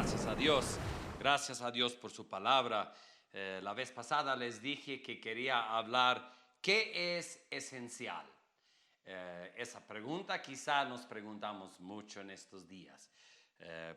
Gracias a Dios. Gracias a Dios por su palabra. La vez pasada les dije que quería hablar qué es esencial. Esa pregunta quizá nos preguntamos mucho en estos días.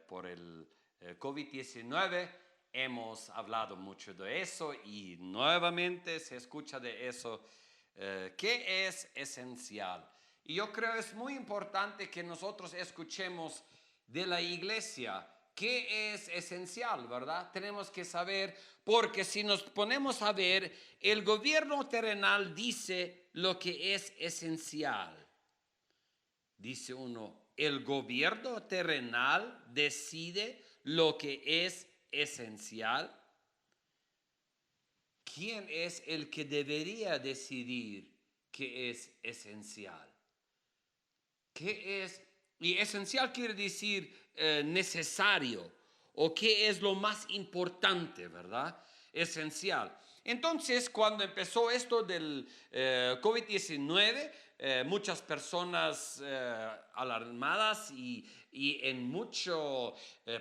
Por el COVID-19 hemos hablado mucho de eso y nuevamente se escucha de eso. ¿Qué es esencial? Y yo creo es muy importante que nosotros escuchemos de la iglesia qué es esencial, ¿verdad? Tenemos que saber, porque si nos ponemos a ver, el gobierno terrenal dice lo que es esencial. Dice uno, el gobierno terrenal decide lo que es esencial. ¿Quién es el que debería decidir qué es esencial? ¿Qué es? Y esencial quiere decir necesario o qué es lo más importante, ¿verdad? Esencial. Entonces, cuando empezó esto del COVID-19, muchas personas alarmadas y en mucho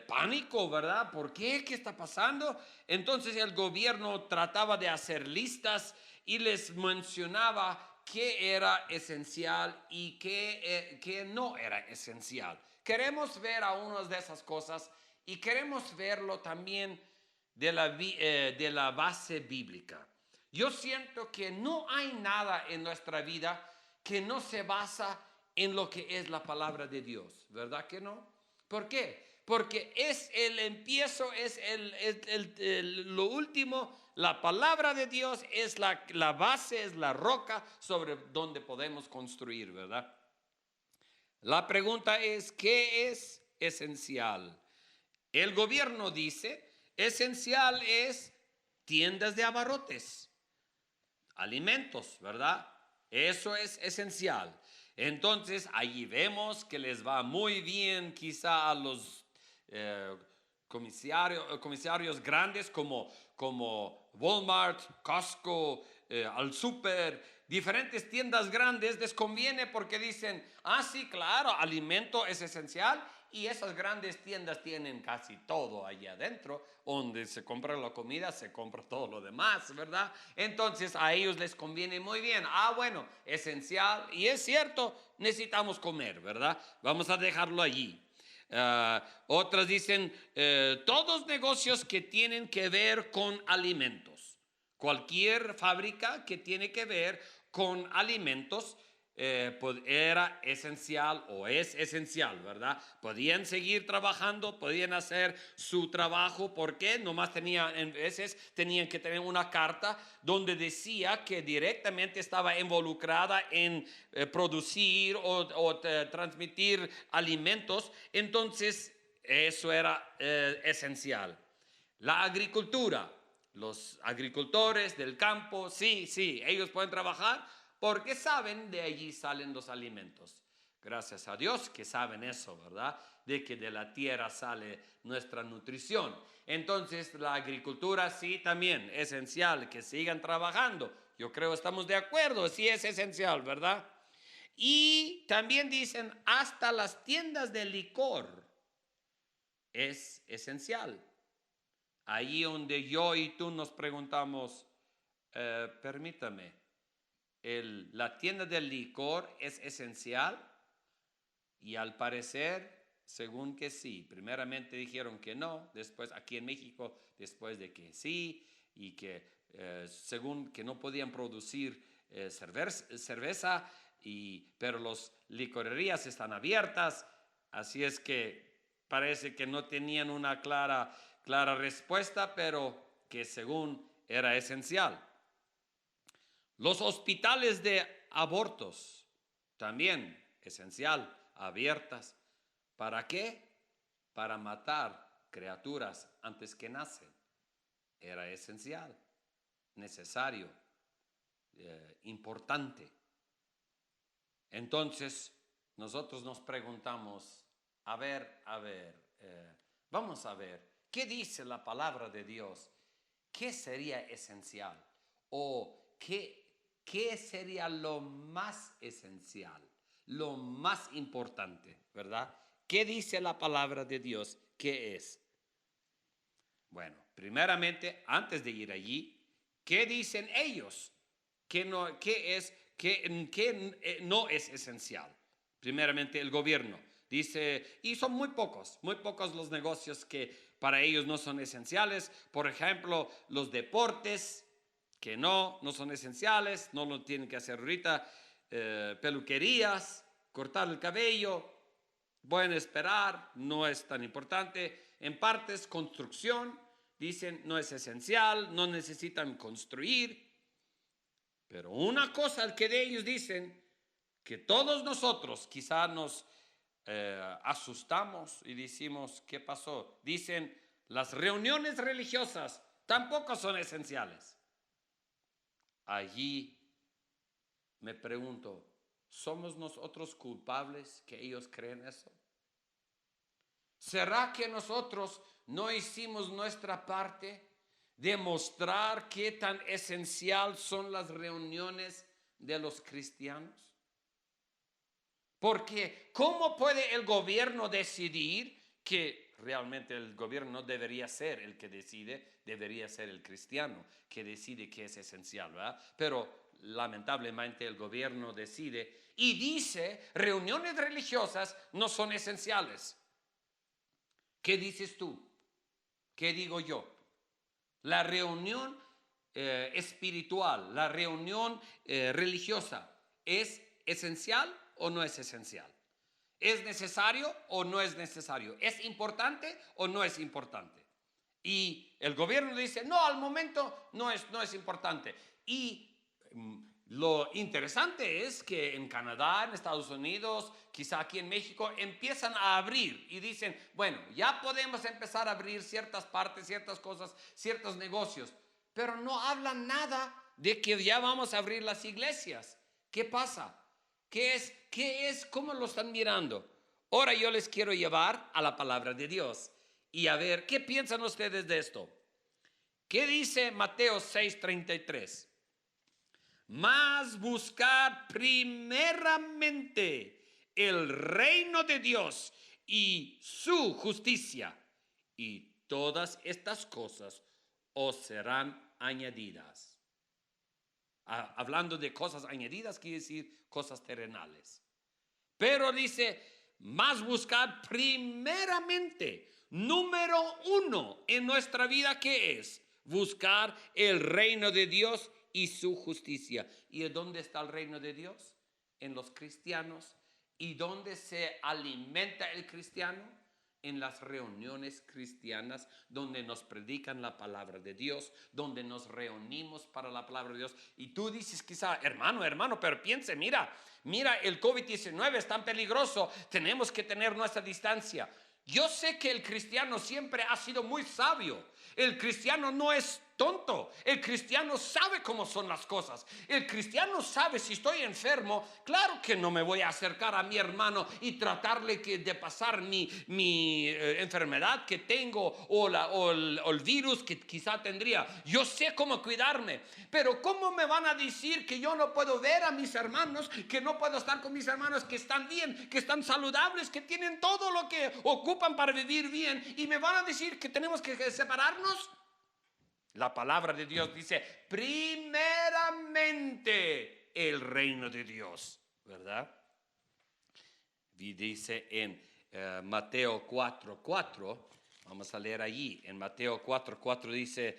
pánico, ¿verdad? ¿Por qué? ¿Qué está pasando? Entonces el gobierno trataba de hacer listas y les mencionaba qué era esencial y qué no era esencial. Queremos ver algunas de esas cosas y queremos verlo también de la base bíblica. Yo siento que no hay nada en nuestra vida que no se basa en lo que es la palabra de Dios, ¿verdad que no? ¿Por qué? Porque es el empiezo, es lo último. La palabra de Dios es la base, es la roca sobre donde podemos construir, ¿verdad? La pregunta es, ¿qué es esencial? El gobierno dice, esencial es tiendas de abarrotes, alimentos, ¿verdad? Eso es esencial. Entonces, allí vemos que les va muy bien quizá a los eh, comisarios grandes como Walmart, Costco, al super, diferentes tiendas grandes les conviene porque dicen, sí, claro, alimento es esencial y esas grandes tiendas tienen casi todo allí adentro, donde se compra la comida, se compra todo lo demás, ¿verdad? Entonces a ellos les conviene muy bien. Bueno, esencial, y es cierto, necesitamos comer, ¿verdad? Vamos a dejarlo allí. Otras dicen, todos negocios que tienen que ver con alimentos. Cualquier fábrica que tiene que ver con alimentos era esencial o es esencial, ¿verdad? Podían seguir trabajando, podían hacer su trabajo, porque nomás en veces tenían que tener una carta donde decía que directamente estaba involucrada en producir o transmitir alimentos. Entonces, eso era esencial. La agricultura, los agricultores del campo, sí, ellos pueden trabajar porque saben de allí salen los alimentos. Gracias a Dios que saben eso, ¿verdad? De que de la tierra sale nuestra nutrición. Entonces la agricultura sí también es esencial que sigan trabajando. Yo creo estamos de acuerdo, sí es esencial, ¿verdad? Y también dicen hasta las tiendas de licor es esencial. Ahí donde yo y tú nos preguntamos, permítame, la tienda del licor es esencial y al parecer, según que sí, primeramente dijeron que no, después aquí en México, después de que sí, y que según que no podían producir cerveza, pero las licorerías están abiertas, así es que parece que no tenían una clara respuesta, pero que según era esencial. Los hospitales de abortos, también esencial, abiertas. ¿Para qué? Para matar criaturas antes que nacen. Era esencial, necesario, importante. Entonces, nosotros nos preguntamos, vamos a ver, ¿qué dice la palabra de Dios? ¿Qué sería esencial? ¿O qué sería lo más esencial? Lo más importante, ¿verdad? ¿Qué dice la palabra de Dios? ¿Qué es? Bueno, primeramente, antes de ir allí, ¿qué dicen ellos? ¿Qué no, qué no es esencial? Primeramente, el gobierno dice, y son muy pocos los negocios que para ellos no son esenciales. Por ejemplo, los deportes, que no son esenciales, no lo tienen que hacer ahorita. Peluquerías, cortar el cabello, pueden esperar, no es tan importante. En partes, construcción, dicen no es esencial, no necesitan construir. Pero una cosa que de ellos dicen, que todos nosotros quizá nos asustamos y decimos, ¿qué pasó? Dicen, las reuniones religiosas tampoco son esenciales. Allí me pregunto, ¿somos nosotros culpables que ellos creen eso? ¿Será que nosotros no hicimos nuestra parte de mostrar qué tan esencial son las reuniones de los cristianos? Porque ¿cómo puede el gobierno decidir que realmente el gobierno no debería ser el que decide, debería ser el cristiano que decide qué es esencial, ¿verdad? Pero lamentablemente el gobierno decide y dice reuniones religiosas no son esenciales. ¿Qué dices tú? ¿Qué digo yo? La reunión espiritual, la reunión religiosa, ¿es esencial o no es esencial? ¿Es necesario o no es necesario? ¿Es importante o no es importante? Y el gobierno dice, no, al momento no es importante. Y lo interesante es que en Canadá, en Estados Unidos, quizá aquí en México, empiezan a abrir y dicen, bueno, ya podemos empezar a abrir ciertas partes, ciertas cosas, ciertos negocios, pero no hablan nada de que ya vamos a abrir las iglesias. ¿Qué pasa? ¿Qué es? ¿Cómo lo están mirando? Ahora yo les quiero llevar a la palabra de Dios y a ver, ¿qué piensan ustedes de esto? ¿Qué dice Mateo 6:33? Mas buscad primeramente el reino de Dios y su justicia, y todas estas cosas os serán añadidas. Hablando de cosas añadidas, quiere decir cosas terrenales. Pero dice, más buscar primeramente, número uno en nuestra vida, ¿qué es? Buscar el reino de Dios y su justicia. ¿Y dónde está el reino de Dios? En los cristianos. ¿Y dónde se alimenta el cristiano? En las reuniones cristianas donde nos predican la palabra de Dios, donde nos reunimos para la palabra de Dios. Y tú dices quizá, hermano, pero piense, mira, el COVID-19 es tan peligroso, tenemos que tener nuestra distancia. Yo sé que el cristiano siempre ha sido muy sabio. El cristiano no es tonto. El cristiano sabe cómo son las cosas. El cristiano sabe si estoy enfermo, claro que no me voy a acercar a mi hermano y tratarle de pasar mi enfermedad que tengo o el virus que quizá tendría. Yo sé cómo cuidarme, pero ¿cómo me van a decir que yo no puedo ver a mis hermanos, que no puedo estar con mis hermanos que están bien, que están saludables, que tienen todo lo que ocupan para vivir bien, y me van a decir que tenemos que separarnos? La palabra de Dios dice, primeramente el reino de Dios, ¿verdad? Y dice en Mateo 4:4, vamos a leer allí, en Mateo 4:4 dice,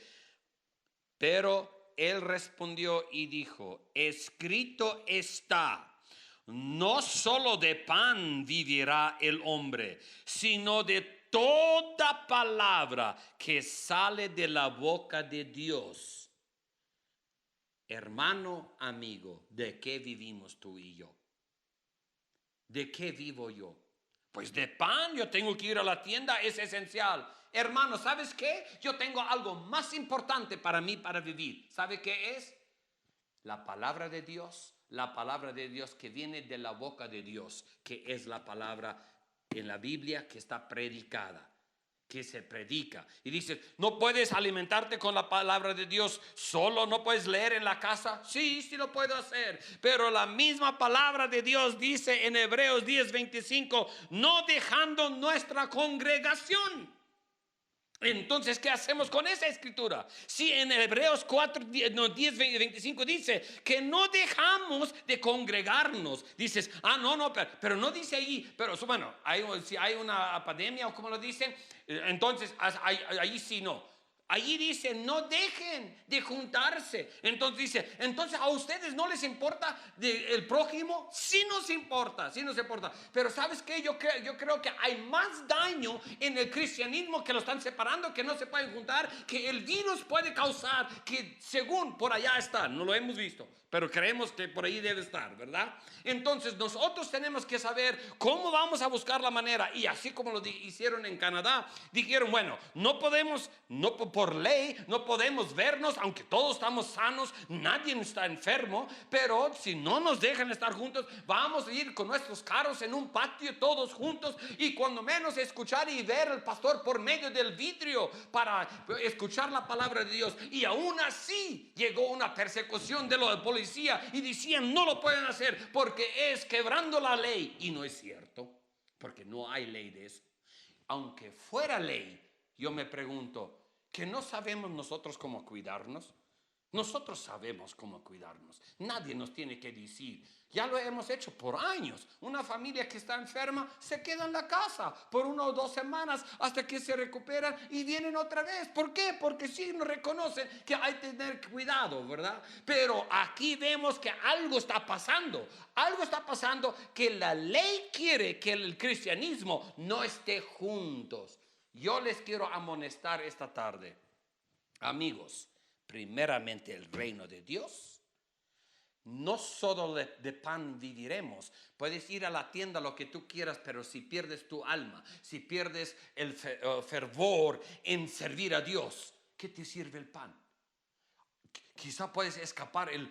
pero él respondió y dijo, escrito está, no solo de pan vivirá el hombre, sino de toda palabra que sale de la boca de Dios. Hermano, amigo, ¿de qué vivimos tú y yo? ¿De qué vivo yo? Pues de pan. Yo tengo que ir a la tienda, es esencial. Hermano, ¿sabes qué? Yo tengo algo más importante para mí para vivir. ¿Sabe qué es? La palabra de Dios. La palabra de Dios que viene de la boca de Dios, que es la palabra en la Biblia que está predicada, que se predica. Y dice, ¿no puedes alimentarte con la palabra de Dios solo? ¿No puedes leer en la casa? Sí lo puedo hacer. Pero la misma palabra de Dios dice en Hebreos 10:25, no dejando nuestra congregación. Entonces, ¿qué hacemos con esa escritura? Si en Hebreos 4, 10, 25 dice que no dejamos de congregarnos. Dices, no, pero no dice ahí, pero bueno, si hay una pandemia o como lo dicen, entonces ahí sí no. Allí dice, no dejen de juntarse. Entonces dice, entonces a ustedes no les importa el prójimo. Sí nos importa, sí nos importa. Pero ¿sabes qué? Yo creo que hay más daño en el cristianismo que lo están separando, que no se pueden juntar, que el virus puede causar, que según por allá está, no lo hemos visto, pero creemos que por ahí debe estar, ¿verdad? Entonces nosotros tenemos que saber cómo vamos a buscar la manera. Y así como lo hicieron en Canadá, dijeron, bueno, no podemos, por ley, no podemos vernos, aunque todos estamos sanos, nadie está enfermo, pero si no nos dejan estar juntos, vamos a ir con nuestros carros en un patio todos juntos y cuando menos escuchar y ver al pastor por medio del vidrio para escuchar la palabra de Dios. Y aún así llegó una persecución de la policía y decían, no lo pueden hacer porque es quebrando la ley. Y no es cierto, porque no hay ley de eso. Aunque fuera ley, yo me pregunto, ¿que no sabemos nosotros cómo cuidarnos? Nosotros sabemos cómo cuidarnos. Nadie nos tiene que decir. Ya lo hemos hecho por años. Una familia que está enferma se queda en la casa por 1 o 2 semanas hasta que se recuperan y vienen otra vez. ¿Por qué? Porque sí nos reconocen que hay que tener cuidado, ¿verdad? Pero aquí vemos que algo está pasando. Algo está pasando que la ley quiere que el cristianismo no esté juntos. Yo les quiero amonestar esta tarde, amigos. Primeramente el reino de Dios. No solo de pan viviremos. Puedes ir a la tienda lo que tú quieras, pero si pierdes tu alma, si pierdes el fervor en servir a Dios, ¿qué te sirve el pan? Quizá puedes escapar el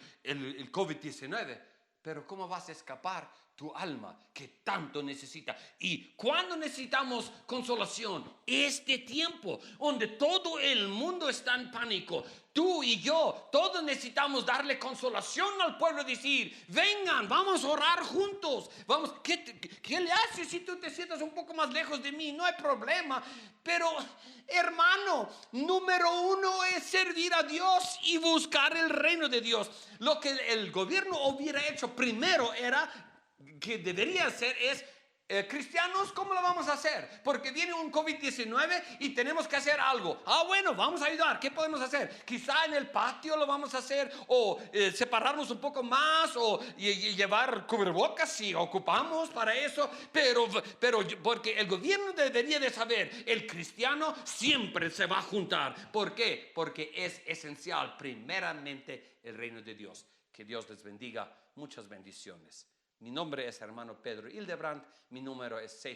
COVID-19, pero ¿cómo vas a escapar tu alma que tanto necesita? ¿Y cuándo necesitamos consolación? Este tiempo donde todo el mundo está en pánico. Tú y yo, todos necesitamos darle consolación al pueblo, decir, vengan, vamos a orar juntos. Vamos, ¿qué le haces si tú te sientas un poco más lejos de mí? No hay problema, pero hermano, número 1 es servir a Dios y buscar el reino de Dios. Lo que el gobierno hubiera hecho primero era, que debería hacer es, cristianos, ¿cómo lo vamos a hacer? Porque viene un COVID-19 y tenemos que hacer algo. Bueno, vamos a ayudar. ¿Qué podemos hacer? Quizá en el patio lo vamos a hacer, o separarnos un poco más, o llevar cubrebocas si ocupamos para eso. Pero porque el gobierno debería de saber, el cristiano siempre se va a juntar. ¿Por qué? Porque es esencial primeramente el reino de Dios. Que Dios les bendiga. Muchas bendiciones. Mi nombre es hermano Pedro Hildebrand. Mi número es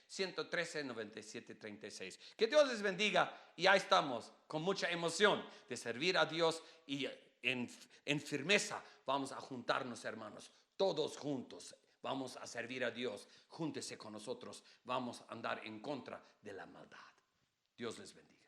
646-113-9736. Que Dios les bendiga. Y ahí estamos con mucha emoción de servir a Dios. Y en firmeza vamos a juntarnos, hermanos. Todos juntos vamos a servir a Dios. Júntese con nosotros. Vamos a andar en contra de la maldad. Dios les bendiga.